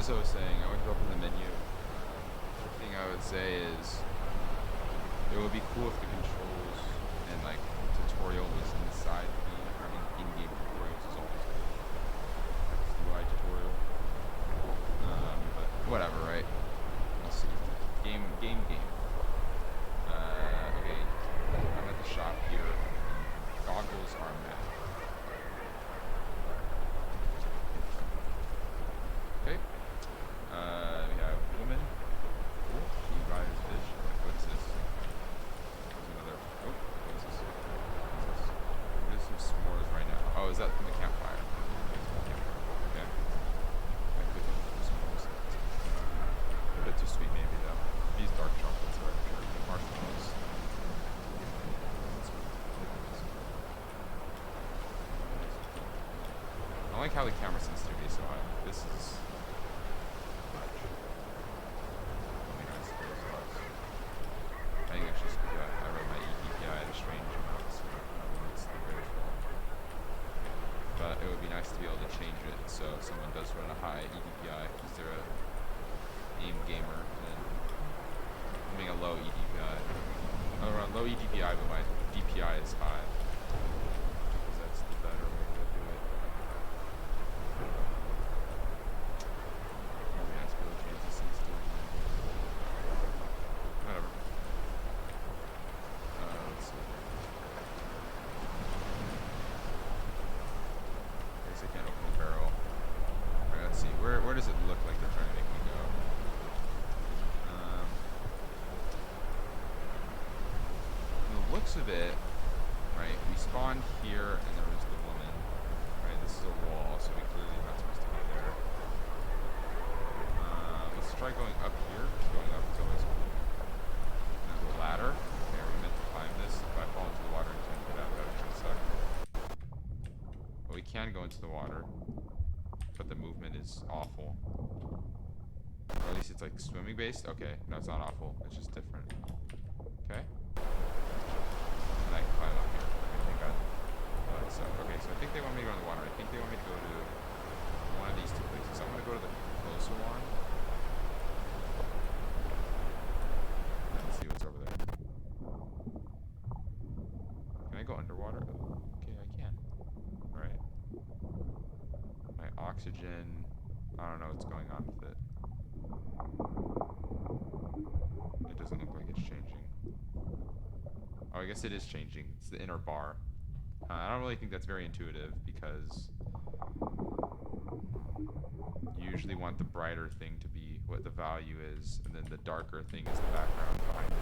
as I was saying, I would go up in the menu. The thing I would say is, it would be cool if the controls and like tutorial was inside the, I mean, in-game tutorials is always good. UI tutorial. But whatever, right? We'll see. Game. Okay. I'm at the shop here. Goggles are mad. Okay. We have woman. Cool. She buys fish. What's this? There's another. Oh, what is this? What is some s'mores right now? Oh, is that from the campfire? Okay. I could do s'mores. A bit too sweet, maybe though. These dark chocolates are sure. Marshmallows. I like how the camera sensitivity is so high. This is much. Let me know, I suppose it was. I think it's just because I wrote my EDPI at a strange amount, so it's the very small. But it would be nice to be able to change it so if someone does run a high EDPI because they're a aim gamer, and having a low EDPI. I'll run low EDPI, but my DPI is high. Because that's the better way to do it. Maybe I have to change the sensitivity. Whatever. Let's see. I guess I can't open the barrel. Alright, let's see. Where does it look like they're trying to make me go? Looks of it, right, we spawned here and there was the woman, right, this is a wall, so we clearly are not supposed to be there. Let's try going up here, because going up is always cool. And there's a ladder, okay, are we meant to climb this? If I fall into the water and can't get out, that would kind of suck. But we can go into the water, but the movement is awful. Or at least it's like swimming based? Okay, no, it's not awful, it's just different. Okay. And I can climb up here. I think that sucked. Okay, so I think they want me to go in the water. I think they want me to go to one of these two places. I'm going to go to the closer one. Let's see what's over there. Can I go underwater? Okay, I can. Alright. My oxygen. I don't know what's going on with it. It doesn't look like it's changing. Oh, I guess it is changing. It's the inner bar. I don't really think that's very intuitive because you usually want the brighter thing to be what the value is, and then the darker thing is the background behind it.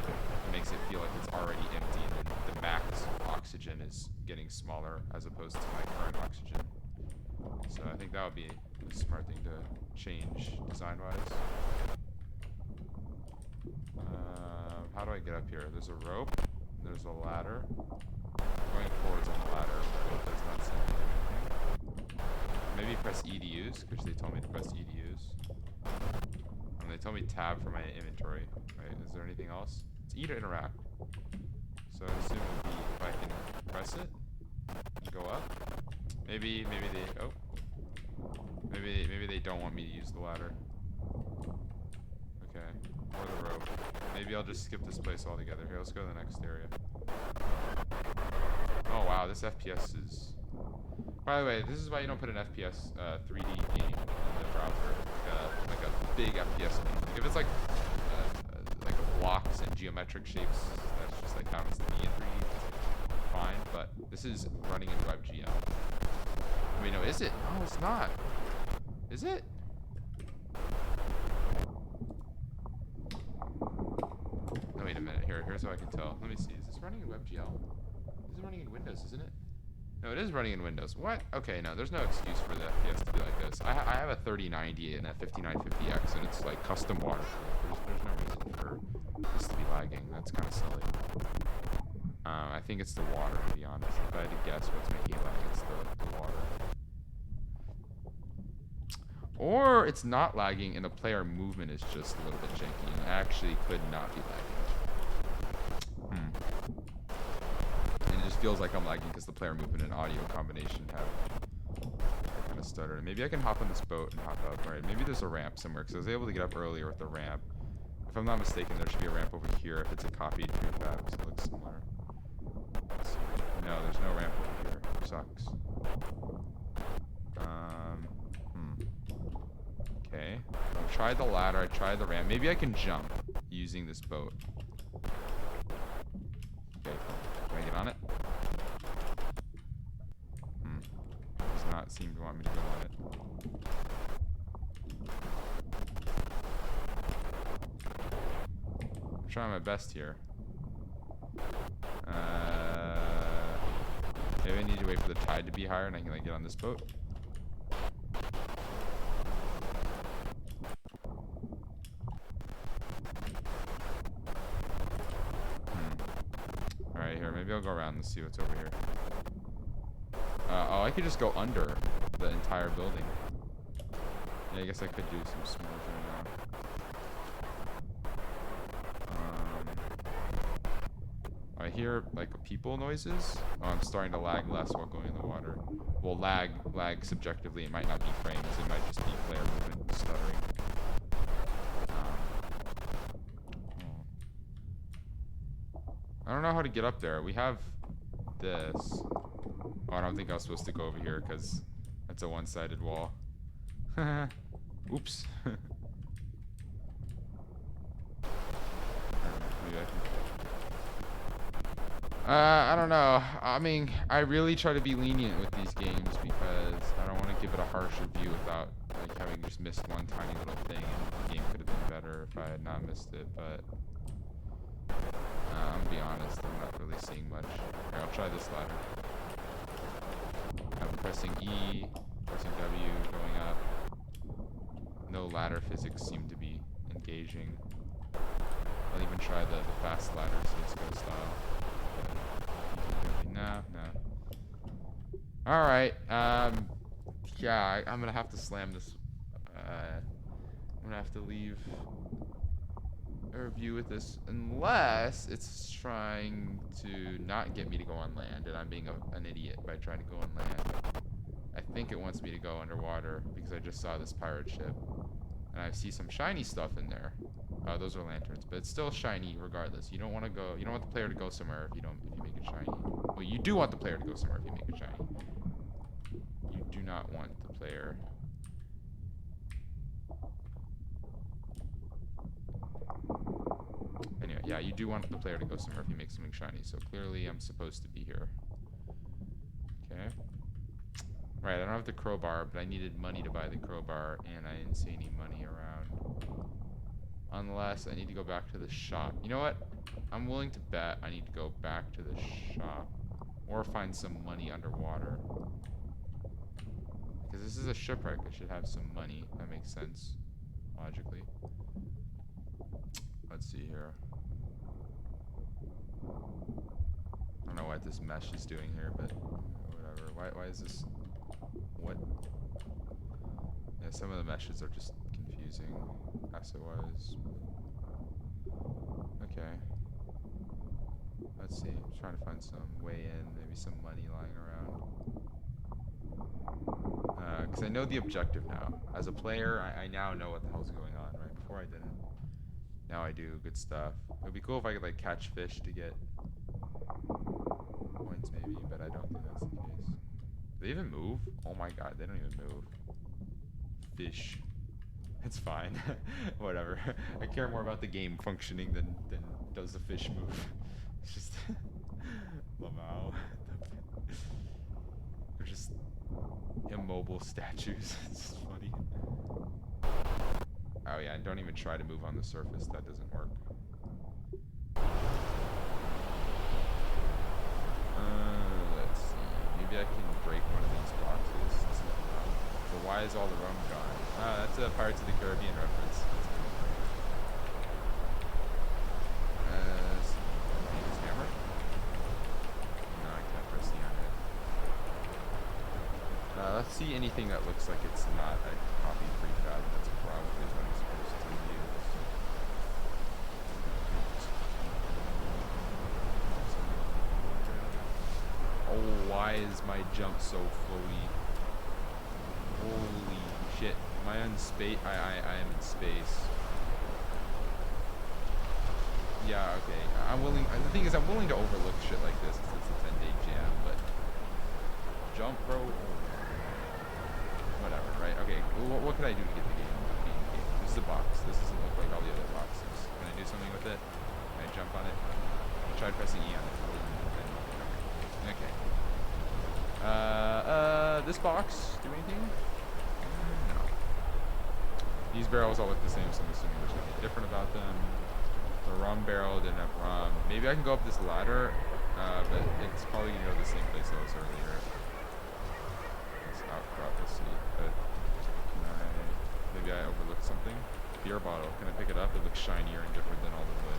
It makes it feel like it's already empty, and then the max oxygen is getting smaller as opposed to my current oxygen. So I think that would be a smart thing to change design-wise. How do I get up here? There's a rope. There's a ladder. Going forwards on the ladder, but it does not seem to do anything. Maybe press E to use, because they told me to press E to use. And they told me tab for my inventory. Right? Is there anything else? It's E to interact. So I assume it would be if I can press it and go up. Maybe they. Oh. Maybe they don't want me to use the ladder. Okay. Or the rope. Maybe I'll just skip this place altogether. Here, let's go to the next area. Oh wow, this FPS is... By the way, this is why you don't put an FPS 3D game in the browser. Like a big FPS game. Like if it's like blocks and geometric shapes, that's just like happens to be in 3D. It's fine, but this is running in WebGL. Wait, no, is it? No, it's not. Is it? Oh, wait a minute. Here's how I can tell. Let me see. Is this running in WebGL? This is running in Windows, isn't it? No, it is running in Windows. What? Okay, no, there's no excuse for the FPS to be like this. I have a 3090 and a 5950X, and it's like custom waterproof. There's no reason for this to be lagging. That's kind of silly. I think it's the water, to be honest. If I had to guess what's making it lag, it's the water. Or it's not lagging and the player movement is just a little bit janky and actually could not be lagging. And it just feels like I'm lagging because the player movement and audio combination have kind of stuttered. Maybe I can hop on this boat and hop up. Alright, maybe there's a ramp somewhere, because I was able to get up earlier with the ramp. If I'm not mistaken, there should be a ramp over here if it's a copied prefab, so it looks similar. No, there's no ramp over here. Sucks. Okay. I tried the ladder, I tried the ramp. Maybe I can jump using this boat. Okay, cool. Can I get on it? Does not seem to want me to go on it. I'm trying my best here. Maybe I need to wait for the tide to be higher and I can like get on this boat. Alright, here, maybe I'll go around and see what's over here. Oh, I could just go under the entire building. Yeah, I guess I could do some s'mores right now. I hear like people noises. Oh, I'm starting to lag less while going in the water. Well, lag subjectively. It might not be frames. It might just be player movement stuttering. I don't know how to get up there. We have this. Oh, I don't think I was supposed to go over here because that's a one-sided wall. Oops. Maybe I can... I don't know. I mean, I really try to be lenient with these games because I don't want to give it a harsh review without like having just missed one tiny little thing, and the game could have been better if I had not missed it. But I'm gonna be honest, I'm not really seeing much. Here, I'll try this ladder. I'm pressing E, pressing W, going up. No ladder physics seem to be engaging. I'll even try the fast ladder CSGO style. No. Alright, yeah, I'm gonna have to slam this. I'm gonna have to leave a review with this unless it's trying to not get me to go on land and I'm being an idiot by trying to go on land. I think it wants me to go underwater because I just saw this pirate ship and I see some shiny stuff in there. Those are lanterns, but it's still shiny regardless. You don't want to go. You don't want the player to go somewhere if you make it shiny. Well, you do want the player to go somewhere if you make it shiny. You do not want the player. Anyway, yeah, you do want the player to go somewhere if you make something shiny. So clearly, I'm supposed to be here. Okay. Right, I don't have the crowbar, but I needed money to buy the crowbar, and I didn't see any money around. Unless I need to go back to the shop. You know what? I'm willing to bet I need to go back to the shop. Or find some money underwater. Because this is a shipwreck. I should have some money. That makes sense. Logically. Let's see here. I don't know what this mesh is doing here, but whatever. Why is this... What? Yeah, some of the meshes are just confusing. As it was. Okay. Let's see. I'm trying to find some way in. Maybe some money lying around. Because I know the objective now. As a player, I now know what the hell's going on. Right before I didn't. Now I do. Good stuff. It would be cool if I could like catch fish to get points maybe, but I don't think that's the case. Do they even move? Oh my god, they don't even move. Fish. It's fine. Whatever. I care more about the game functioning than does the fish move. It's just Lamau. They're just immobile statues. It's just funny. Oh yeah, and don't even try to move on the surface. That doesn't work. Let's see. Maybe I can break one of these boxes. But why is all the rum gone? That's a Pirates of the Caribbean reference. That's this camera? No, I can't press the on it. Let's see anything that looks like it's not a copy prefab. That's probably what I'm supposed to use. Oh, why is my jump so flowy? Holy shit. Am I in space? I am in space. Yeah, okay. I'm willing. The thing is, I'm willing to overlook shit like this since it's a 10-day jam, but jump, bro. Whatever, right? Okay. What can I do to get the game? This is a box. This doesn't look like all the other boxes. Can I do something with it? Can I jump on it? I tried pressing E on it. Okay. This box do anything? No. These barrels all look the same, so I'm assuming there's nothing different about them. The rum barrel didn't have rum. Maybe I can go up this ladder, but it's probably gonna go to the same place I was earlier. It's outcrop, let's see. But maybe I overlooked something. Beer bottle. Can I pick it up? It looks shinier and different than all the wood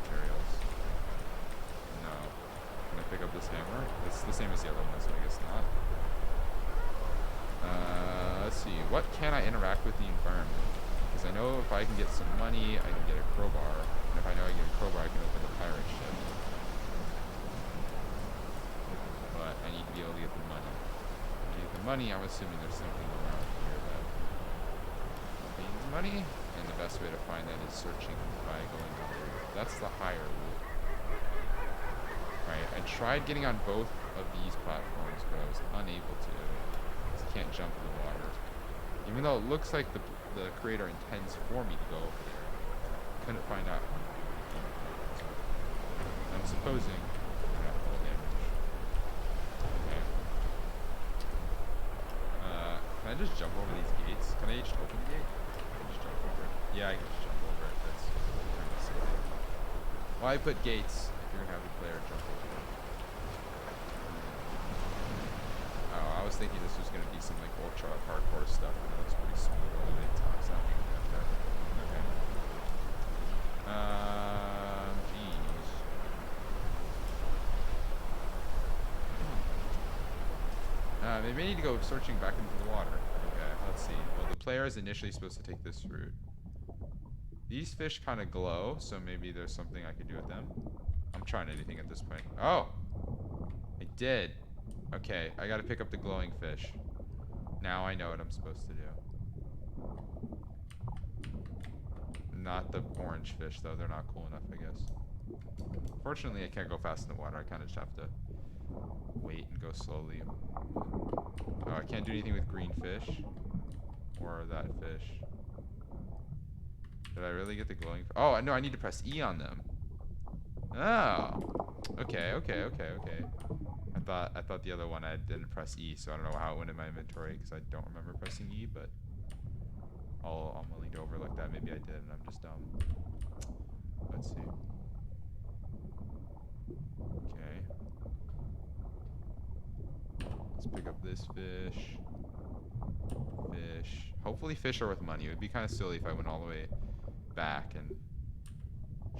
materials. No. Can I pick up this hammer? It's the same as the other one, so I guess not. Let's see. What can I interact with the environment? Because I know if I can get some money, I can get a crowbar. And if I know I get a crowbar, I can open the pirate ship. But I need to be able to get the money. To get the money, I'm assuming there's something around here that means money. And the best way to find that is searching by going on the roof. That's the higher route. Right, I tried getting on both of these platforms, but I was unable to. Because I can't jump in the water. Even though it looks like the creator intends for me to go over there. Couldn't find out. I'm supposing I got full damage. Okay. Can I just jump over these gates? Can I just open the gate? Can I just jump over it? Yeah, I can just jump over it. That's kind of silly. Why put gates if you're gonna have the player jump over it? Oh, I was thinking this was gonna be some like ultra hardcore stuff, and it looks pretty smooth all the way to top. Okay. Jeez. They may need to go searching back into the water. Okay, let's see. Well, the player is initially supposed to take this route. These fish kind of glow, so maybe there's something I could do with them. I'm trying anything at this point. Oh! I did. Okay, I gotta pick up the glowing fish. Now I know what I'm supposed to do. Not the orange fish, though. They're not cool enough, I guess. Fortunately, I can't go fast in the water. I kind of just have to wait and go slowly. Oh, I can't do anything with green fish. Or that fish. Did I really get the glowing fish? Oh, no, I need to press E on them. Oh. Okay. I thought the other one I didn't press E, so I don't know how it went in my inventory because I don't remember pressing E, but I'm willing to overlook that. Maybe I did and I'm just dumb. Let's see. Okay. Let's pick up this fish. Fish. Hopefully fish are worth money. It would be kind of silly if I went all the way back and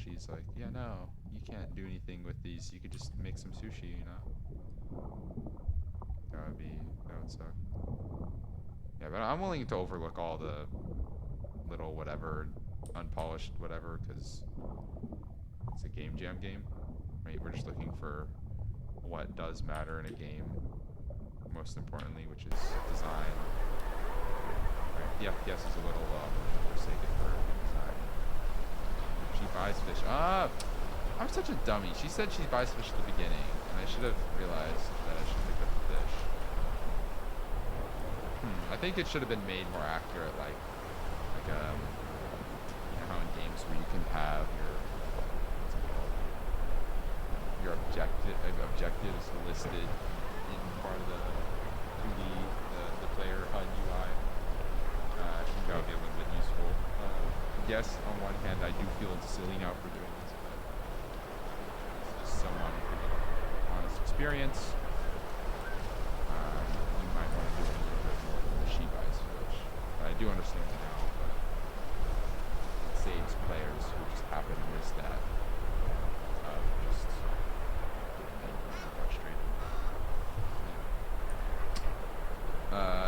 she's like, yeah, no, you can't do anything with these. You could just make some sushi, you know? That would suck. Yeah, but I'm willing to overlook all the little whatever, unpolished whatever, because it's a game jam game, right? We're just looking for what does matter in a game, most importantly, which is design. Right? The FPS is a little forsaken for design. She buys fish. I'm such a dummy. She said she buys fish at the beginning, and I should have realized that I should pick up the fish. I think it should have been made more accurate, like you know how in games where you can have your objectives listed in part of the 2D, the player HUD UI. I think that would be a little bit useful. Yes, on one hand, I do feel silly now for doing this, but it's just someone with honest experience. You might want to do it a little bit more than the she buys fish. I do understand it now, but it saves players who just happen to miss that. Just getting frustrated.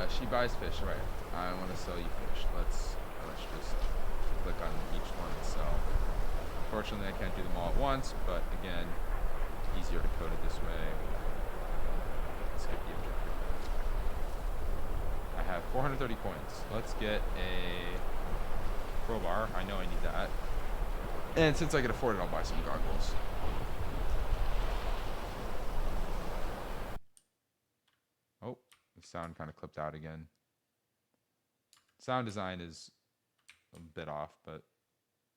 She buys fish, right? I want to sell you fish. Let's just click on each one and sell. Unfortunately, I can't do them all at once, but again, easier to code it this way. Skip the objective. I have 430 coins. Let's get a crowbar. I know I need that. And since I can afford it, I'll buy some goggles. Oh, the sound kind of clipped out again. Sound design is a bit off, but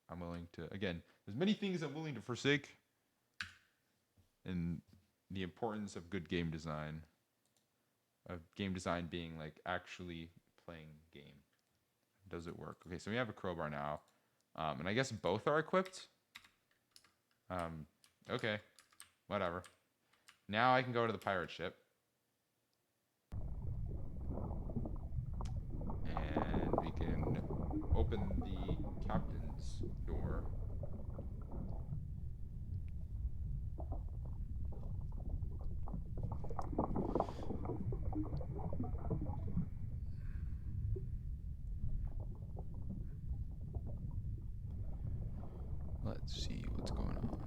I'm willing to, again, there's many things I'm willing to forsake. And the importance of good game design. Of game design being like actually playing game. Does it work? Okay, so we have a crowbar now. And I guess both are equipped. Okay, whatever. Now I can go to the pirate ship. And we can open the captain's door. Let's see what's going on.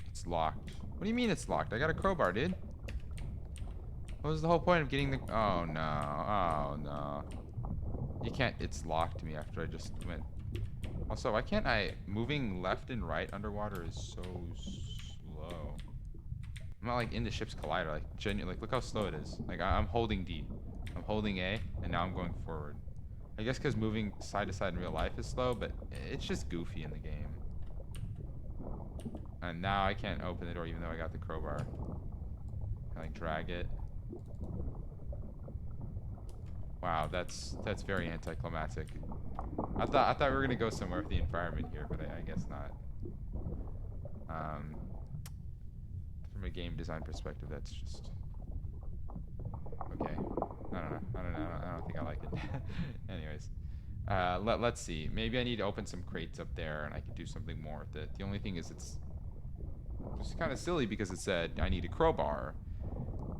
It's locked. What do you mean it's locked? I got a crowbar, dude. What was the whole point of getting the... Oh, no. Oh, no. You can't... It's locked me after I just went... Also, why can't I... Moving left and right underwater is so slow. I'm not, like, in the ship's collider. Like, genuinely... Like, look how slow it is. Like, I'm holding D. I'm holding A, and now I'm going forward. I guess because moving side to side in real life is slow, but it's just goofy in the game. And now I can't open the door even though I got the crowbar. Can I, like, drag it? Wow, that's very anticlimactic. I thought we were gonna go somewhere with the environment here, but I guess not. From a game design perspective, that's just okay. I don't think I like it. Anyways, let's see. Maybe I need to open some crates up there, and I can do something more with it. The only thing is, it's kind of silly because it said I need a crowbar,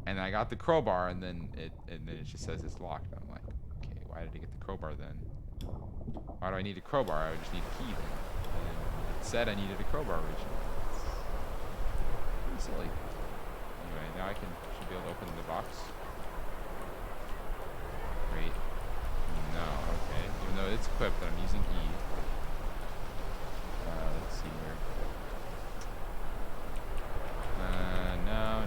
and I got the crowbar, and then it just says it's locked. I'm like, okay, why did I get the crowbar then? Why do I need a crowbar? I just need a key then. And it said I needed a crowbar originally. It's pretty silly. Anyway, now I should be able to open the box. Great. No, okay. Even though it's equipped, I'm using E. Let's see here. No.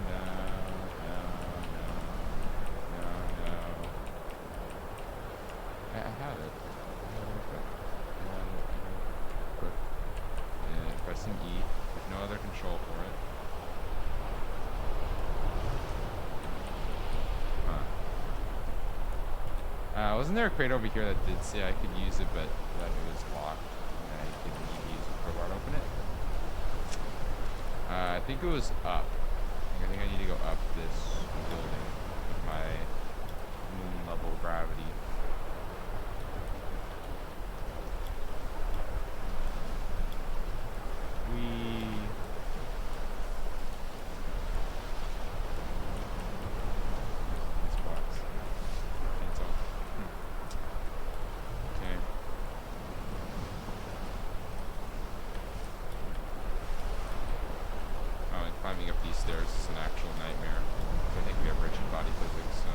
I have it. Pressing E. There's no other control for it. Huh. Wasn't there a crate over here that did say I could use it, but that it was locked, and I didn't need to use the crowbar to open it? I think it was up. I think I need to go up this building with my moon level gravity. This box. Cancel. Okay. Oh, and climbing up these stairs is an actual nightmare. I think we have rigid body physics, so.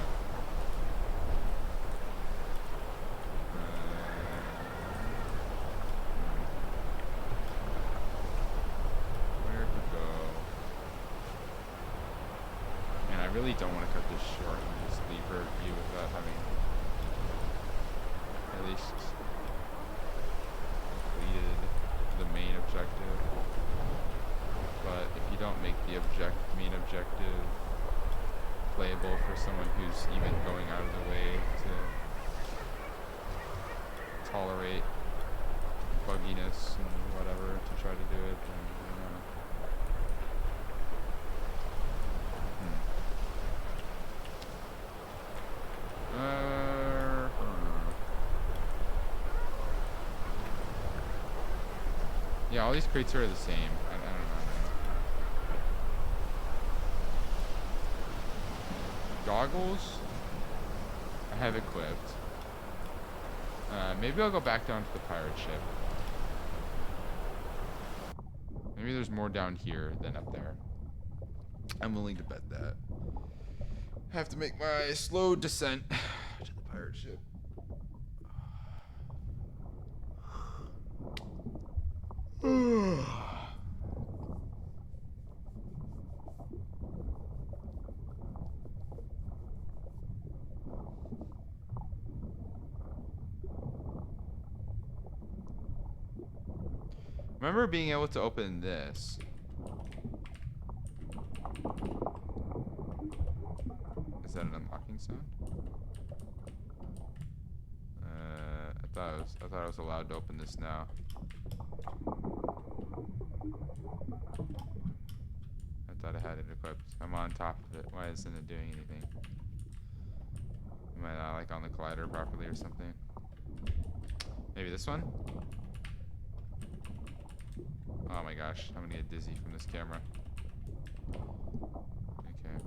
Where to go? Man, I really don't want to cut this short and just leave her view without having at least completed the main objective. But if you don't make the main objective playable for someone who's even going out of the way to tolerate bugginess and whatever to try to do it, then, you know. Yeah, all these crates are the same. I don't know. Goggles I have equipped. Maybe I'll go back down to the pirate ship. Maybe there's more down here than up there. I'm willing to bet that. have to make my slow descent to the pirate ship. Remember being able to open this. Is that an unlocking sound? I thought I was allowed to open this now. I thought I had it equipped. I'm on top of it. Why isn't it doing anything? Am I not like on the collider properly or something? Maybe this one? Oh my gosh, I'm gonna get dizzy from this camera. Okay.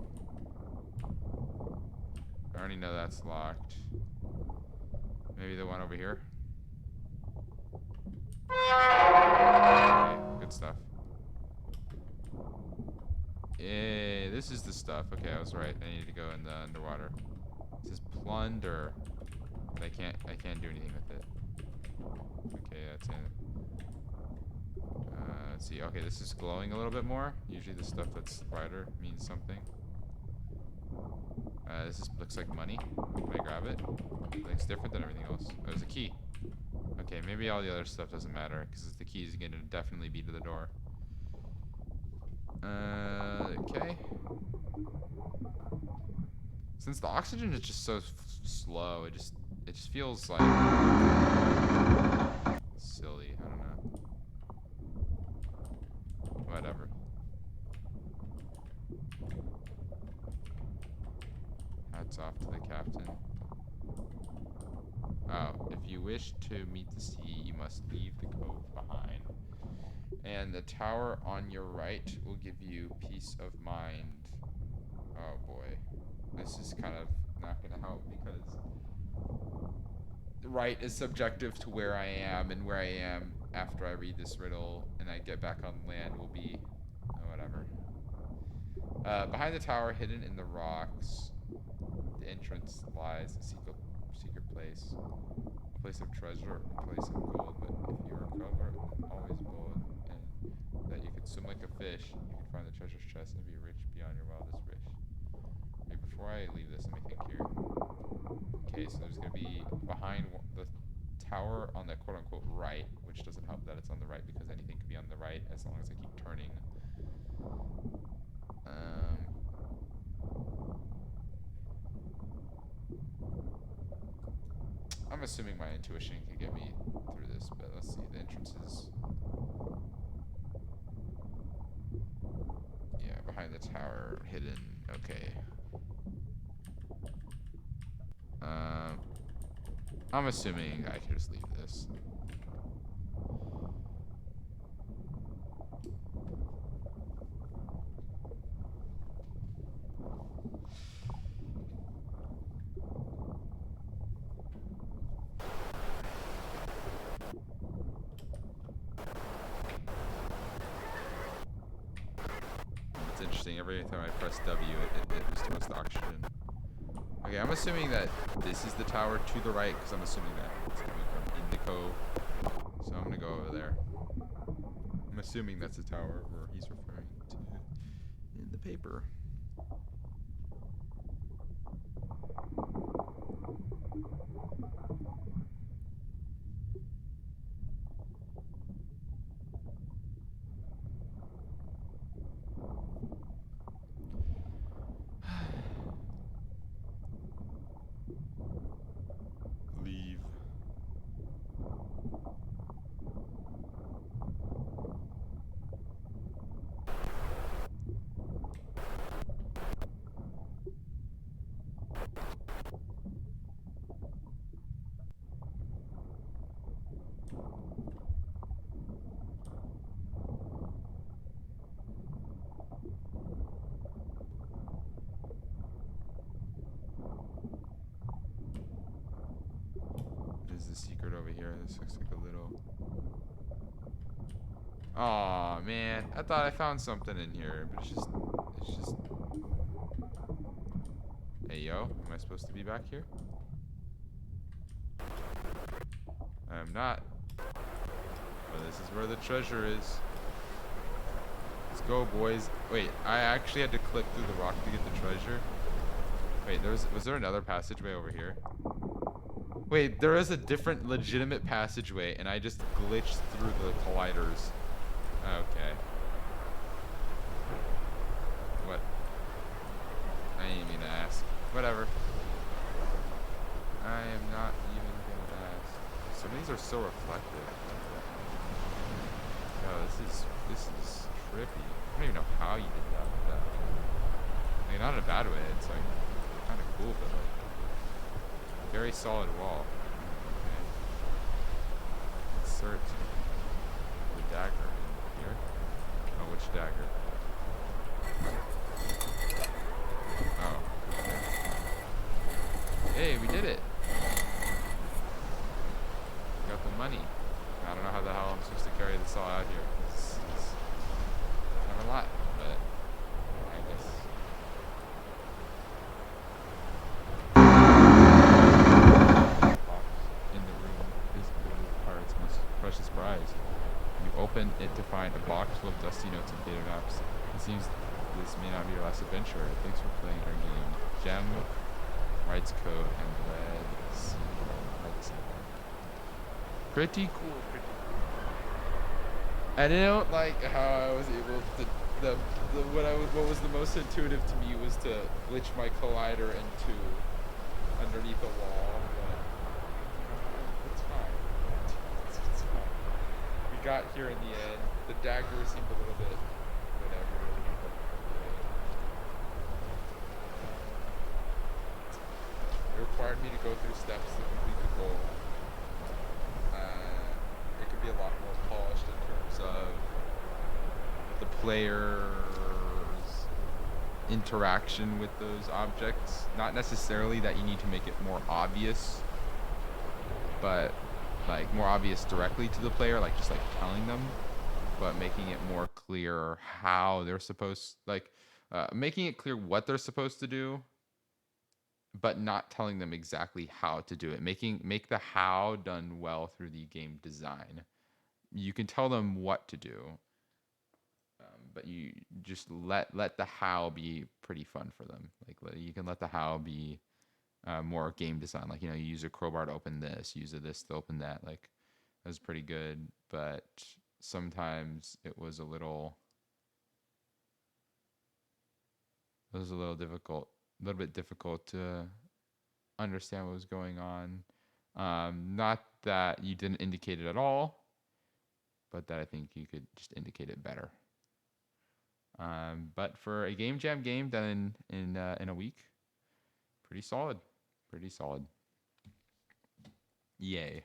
I already know that's locked. Maybe the one over here? Okay, good stuff. Yeah, this is the stuff. Okay, I was right. I need to go in the underwater. It says plunder. But I can't do anything with it. Okay, that's it. Let's see. Okay, this is glowing a little bit more. Usually the stuff that's brighter means something. This looks like money. Can I grab it? It looks different than everything else. Oh, there's a key. Okay, maybe all the other stuff doesn't matter, because the key is going to definitely be to the door. Okay. Since the oxygen is just so slow, it just feels like silly. I don't know. Whatever. Hats off to the captain. Oh, if you wish to meet the sea, you must leave the cove behind. And the tower on your right will give you peace of mind. Oh boy. This is kind of not going to help because the right is subjective to where I am, and where I am after I read this riddle and I get back on land will be whatever. Behind the tower, hidden in the rocks, the entrance lies a secret place. A place of treasure, a place of gold, but if you are clever and always bold, and that you could swim like a fish, you could find the treasure's chest and be rich beyond your wildest wish. Okay, before I leave this, let me think here. Okay, so there's gonna be behind the tower on the quote-unquote right, which doesn't help that it's on the right because anything could be on the right as long as I keep turning. I'm assuming my intuition can get me through this, but let's see. The entrances. Yeah, behind the tower, hidden. Okay. I'm assuming I can just leave this. It's interesting. Every time I press W, it restores the oxygen. Okay, I'm assuming that this is the tower to the right, because I'm assuming that it's coming from in the cove. So I'm gonna go over there. I'm assuming that's the tower where he's referring to in the paper. Leave. The secret over here. This looks like a little. Aw, man. I thought I found something in here, but it's just. Hey, yo. Am I supposed to be back here? I'm not. But this is where the treasure is. Let's go, boys. Wait, I actually had to click through the rock to get the treasure. Wait, was there another passageway over here? Wait, there is a different legitimate passageway, and I just glitched through the colliders. Okay. What? I didn't mean to ask. Whatever. I am not even gonna ask. Some of these are so reflective. Oh, this is trippy. I don't even know how you did that with that. I mean, not in a bad way. It's like kind of cool, but like very solid wall. Okay. Insert the dagger in here. Oh, which dagger? Oh. Hey, we did it. We got the money. I don't know how the hell I'm supposed to carry this all out here. It's not a lot, but I guess. In the room is the pirate's most precious prize. You open it to find a box full of dusty notes and data maps. It seems this may not be your last adventure. Thanks for playing our game. Gem, Wrights Cove, and Red Sea. Pretty cool, pretty cool. I didn't like how I was able to what was the most intuitive to me was to glitch my collider into underneath a wall, but it's fine. It's fine. We got here in the end. The dagger seemed a little bit whatever. It required me to go through steps to complete the goal. It could be a lot more polished in terms of the player's interaction with those objects. Not necessarily that you need to make it more obvious, but like more obvious directly to the player, like just like telling them, but making it more clear how they're supposed, like making it clear what they're supposed to do, but not telling them exactly how to do it. Make the how done well through the game design. You can tell them what to do, but you just let the how be pretty fun for them. Like you can let the how be more game design. Like, you know, you use a crowbar to open this, use a this to open that. Like that was pretty good, but sometimes it was a little difficult, a little bit difficult to understand what was going on. Not that you didn't indicate it at all, but that I think you could just indicate it better. But for a game jam game done in a week, pretty solid, pretty solid. Yay.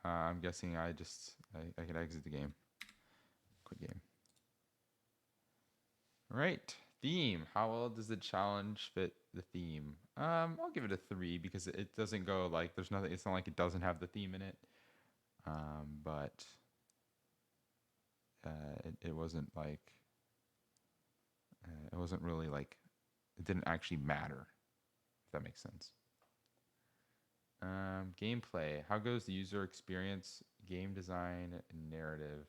I'm guessing I could exit the game. Quit game. All right. Theme. How well does the challenge fit the theme? I'll give it a 3 because it doesn't go like there's nothing. It's not like it doesn't have the theme in it. But it wasn't like it wasn't really like it didn't actually matter. If that makes sense. Gameplay. How goes the user experience? Game design, narrative.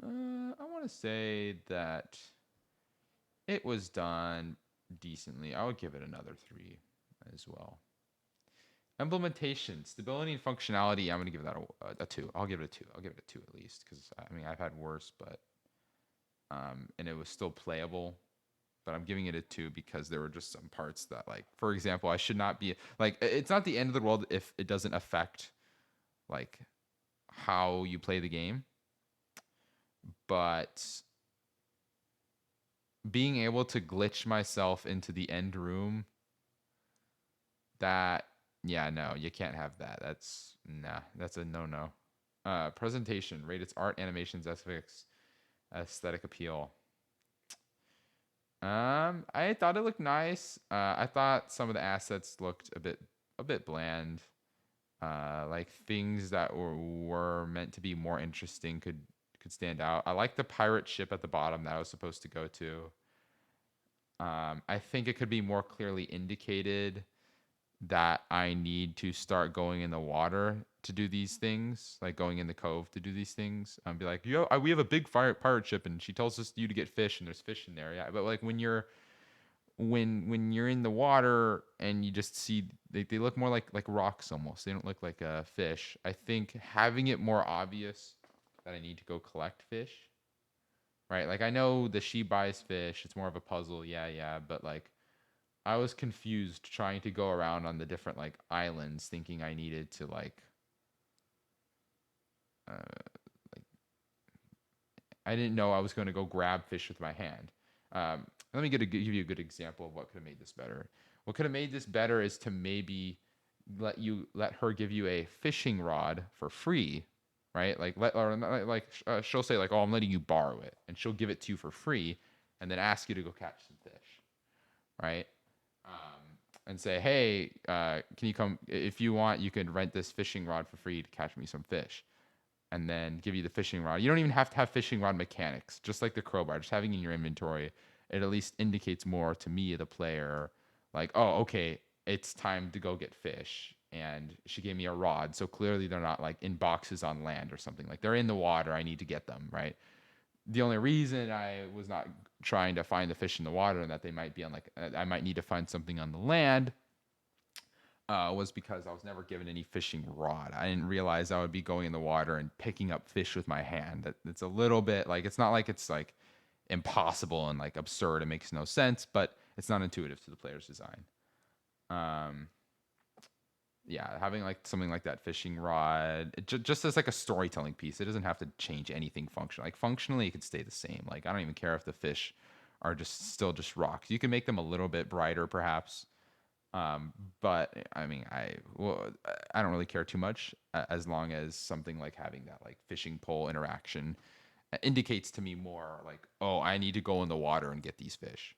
I want to say that it was done decently. I would give it another 3 as well. Implementation, stability, and functionality. I'm going to give that a 2. I'll give it a 2. I'll give it a 2 at least because I mean I've had worse, but and it was still playable. But I'm giving it a 2 because there were just some parts that, like, for example, I should not be like. It's not the end of the world if it doesn't affect like how you play the game, but being able to glitch myself into the end room, that, yeah, no, you can't have that. That's a no. Presentation, rate its art, animations, aesthetic appeal. I thought it looked nice. I thought some of the assets looked a bit bland. Like things that were meant to be more interesting could could stand out. I like the pirate ship at the bottom that I was supposed to go to. I think it could be more clearly indicated that I need to start going in the water to do these things, like going in the cove to do these things. Be like, yo, we have a big pirate ship, and she tells us you to get fish, and there's fish in there. Yeah, but like when you're in the water and you just see they look more like rocks almost. They don't look like a fish. I think having it more obvious that I need to go collect fish, right? Like I know the she buys fish. It's more of a puzzle. Yeah, but like I was confused trying to go around on the different like islands, thinking I needed to uh, like I didn't know I was going to go grab fish with my hand. Let me give you a good example of what could have made this better. What could have made this better is to maybe let her give you a fishing rod for free, right? Like she'll say like, "Oh, I'm letting you borrow it," and she'll give it to you for free, and then ask you to go catch some fish, right? And say, "Hey, can you come? If you want, you can rent this fishing rod for free to catch me some fish." And then give you the fishing rod. You don't even have to have fishing rod mechanics, just like the crowbar. Just having in your inventory, it at least indicates more to me, the player, like, oh, okay, it's time to go get fish. And she gave me a rod, so clearly they're not like in boxes on land or something. Like they're in the water. I need to get them, right? The only reason I was not trying to find the fish in the water and that they might be on like I might need to find something on the land was because I was never given any fishing rod. I didn't realize I would be going in the water and picking up fish with my hand. It's a little bit like it's not like it's like impossible and like absurd. It makes no sense, but it's not intuitive to the player's design. Um, yeah, having like something like that fishing rod, just as like a storytelling piece, it doesn't have to change anything functional. Like functionally, it could stay the same. Like I don't even care if the fish are just still just rocks. You can make them a little bit brighter, perhaps. But I mean, I don't really care too much as long as something like having that like fishing pole interaction indicates to me more like, oh, I need to go in the water and get these fish.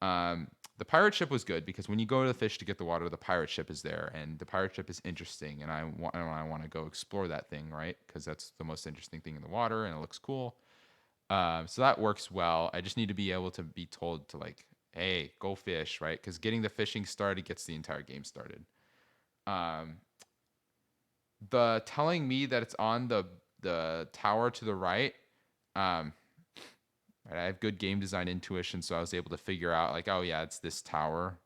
Um, the pirate ship was good because when you go to the fish to get the water, the pirate ship is there, and the pirate ship is interesting, and I want to go explore that thing, right? Because that's the most interesting thing in the water, and it looks cool. So that works well. I just need to be able to be told to like, hey, go fish, right? Because getting the fishing started gets the entire game started. Um, the telling me that it's on the tower to the right. Um, right, I have good game design intuition, so I was able to figure out like, oh yeah, it's this tower,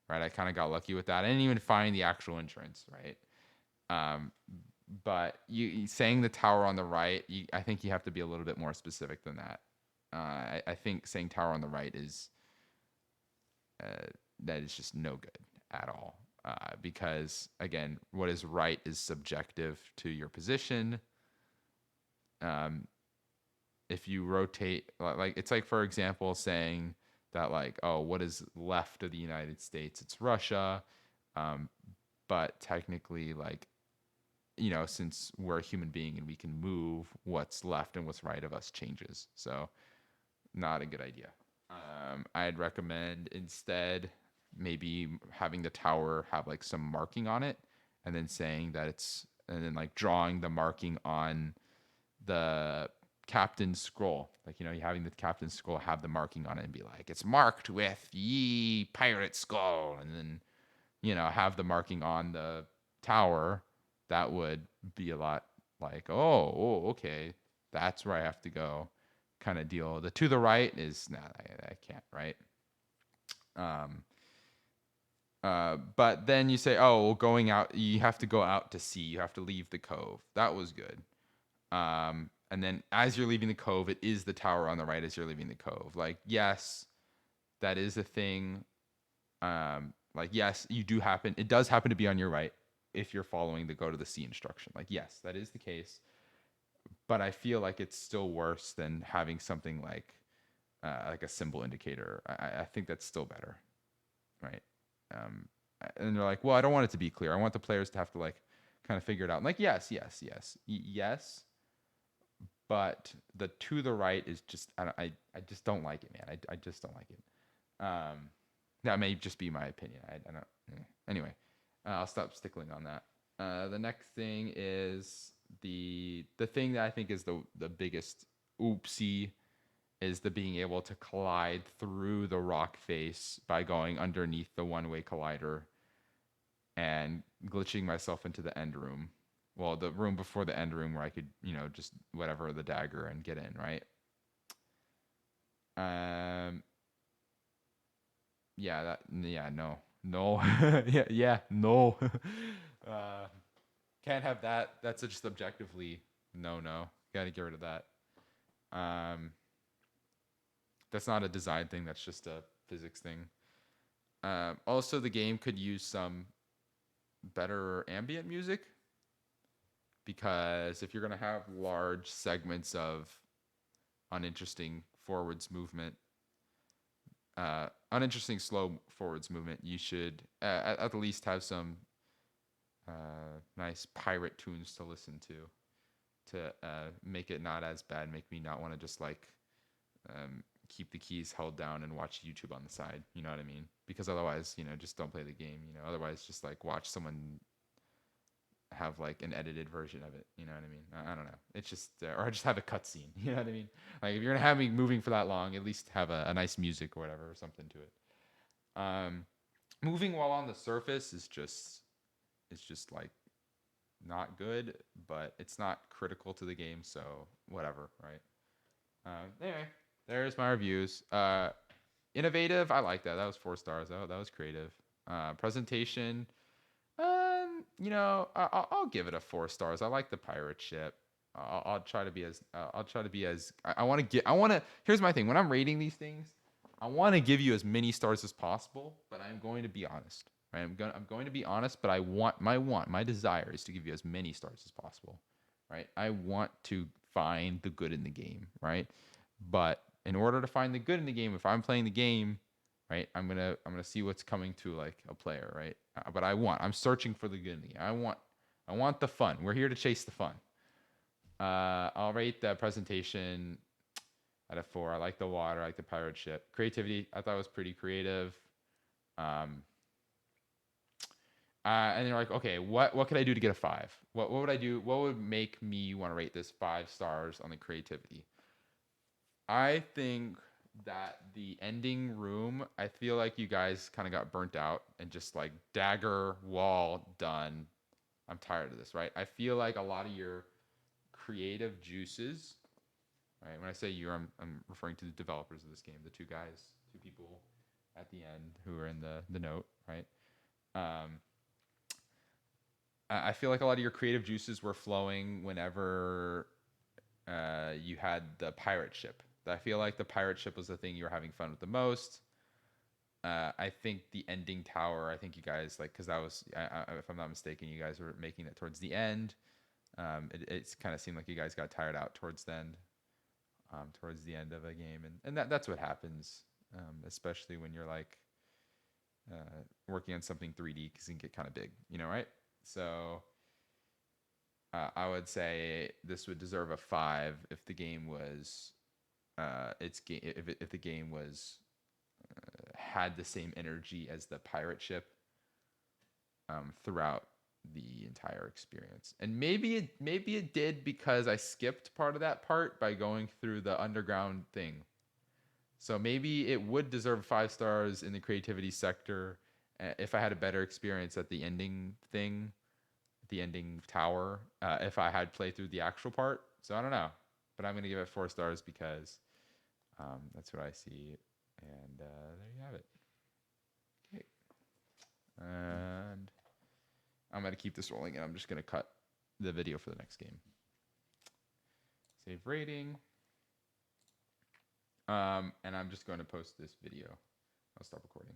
right? I kind of got lucky with that. I didn't even find the actual entrance, right? Um, but you saying the tower on the right, I think you have to be a little bit more specific than that. I think saying tower on the right is uh, that is just no good at all. Because again, what is right is subjective to your position. Um, if you rotate, like it's like for example, saying that like, oh, what is left of the United States? It's Russia, um, but technically, like since we're a human being and we can move, what's left and what's right of us changes. So, not a good idea. I'd recommend instead maybe having the tower have like some marking on it and then saying that and then like drawing the marking on the captain's scroll. Like, you having the captain's scroll have the marking on it and be like, it's marked with ye pirate skull. And then, have the marking on the tower. That would be a lot like, oh, okay, that's where I have to go kind of deal. The to the right is not, I can't, right? Um, but then you say, oh, well, going out, you have to go out to sea. You have to leave the cove. That was good. And then as you're leaving the cove, it is the tower on the right as you're leaving the cove. Like, yes, that is a thing. Like, yes, it does happen to be on your right if you're following the go to the sea instruction. Like, yes, that is the case. But I feel like it's still worse than having something like a symbol indicator. I think that's still better, right? Um, and they're like, well, I don't want it to be clear. I want the players to have to like kind of figure it out. I'm like, yes, but the to the right is just I just don't like it, man. I just don't like it. That may just be my opinion. I don't. Anyway, I'll stop stickling on that. The next thing is the thing that I think is the biggest oopsie is the being able to collide through the rock face by going underneath the one-way collider and glitching myself into the end room. Well, the room before the end room where I could, just whatever the dagger and get in, right? Um, no, no. uh, can't have that. That's just objectively no. Got to get rid of that. Um, that's not a design thing. That's just a physics thing. Also, the game could use some better ambient music because if you're gonna have large segments of uninteresting forwards movement, uninteresting slow forwards movement, you should at the least have some nice pirate tunes to listen to make it not as bad, make me not want to just like keep the keys held down and watch YouTube on the side. You know what I mean? Because otherwise, just don't play the game. Otherwise, just like watch someone have like an edited version of it. You know what I mean? I don't know. It's just, or just have a cutscene. You know what I mean? Like if you're gonna have me moving for that long, at least have a nice music or whatever or something to it. Moving while on the surface is just, it's just like not good, but it's not critical to the game, so whatever, right? Anyway, there's my reviews. Innovative, I like that. That was 4 stars. That was creative. Presentation, I'll give it a 4 stars. I like the pirate ship. I'll try to be as. I'll try to be as. I want to get. I want to. Here's my thing. When I'm rating these things, I want to give you as many stars as possible, but I'm going to be honest. Right? I'm going to be honest, but my desire is to give you as many stars as possible. Right? I want to find the good in the game. Right? But in order to find the good in the game, if I'm playing the game, right, I'm gonna see what's coming to like a player, right? But I'm searching for the good in the game. I want the fun. We're here to chase the fun. I'll rate the presentation out of 4. I like the water. I like the pirate ship. Creativity, I thought was pretty creative. Um, and you're like, okay, what could I do to get a 5? What would I do? What would make me want to rate this 5 stars on the creativity? I think that the ending room, I feel like you guys kind of got burnt out and just like dagger wall done. I'm tired of this, right? I feel like a lot of your creative juices, right? When I say you, I'm referring to the developers of this game, the two people at the end who are in the note, right? Um, I feel like a lot of your creative juices were flowing whenever you had the pirate ship. I feel like the pirate ship was the thing you were having fun with the most. I think the ending tower, I think you guys like, because that was, if I'm not mistaken, you guys were making that towards the end. It's kind of seemed like you guys got tired out towards the end, of a game, and that's what happens, especially when you're like working on something 3D, because it can get kind of big, right? So I would say this would deserve a 5 if the game was if the game was had the same energy as the pirate ship throughout the entire experience. And maybe it did because I skipped part of that part by going through the underground thing. So maybe it would deserve 5 stars in the creativity sector if I had a better experience at the ending thing, the ending tower, if I had played through the actual part. So I don't know, but I'm gonna give it 4 stars because that's what I see, and there you have it. Okay, and I'm gonna keep this rolling, and I'm just gonna cut the video for the next game. Save rating, and I'm just going to post this video. I'll stop recording.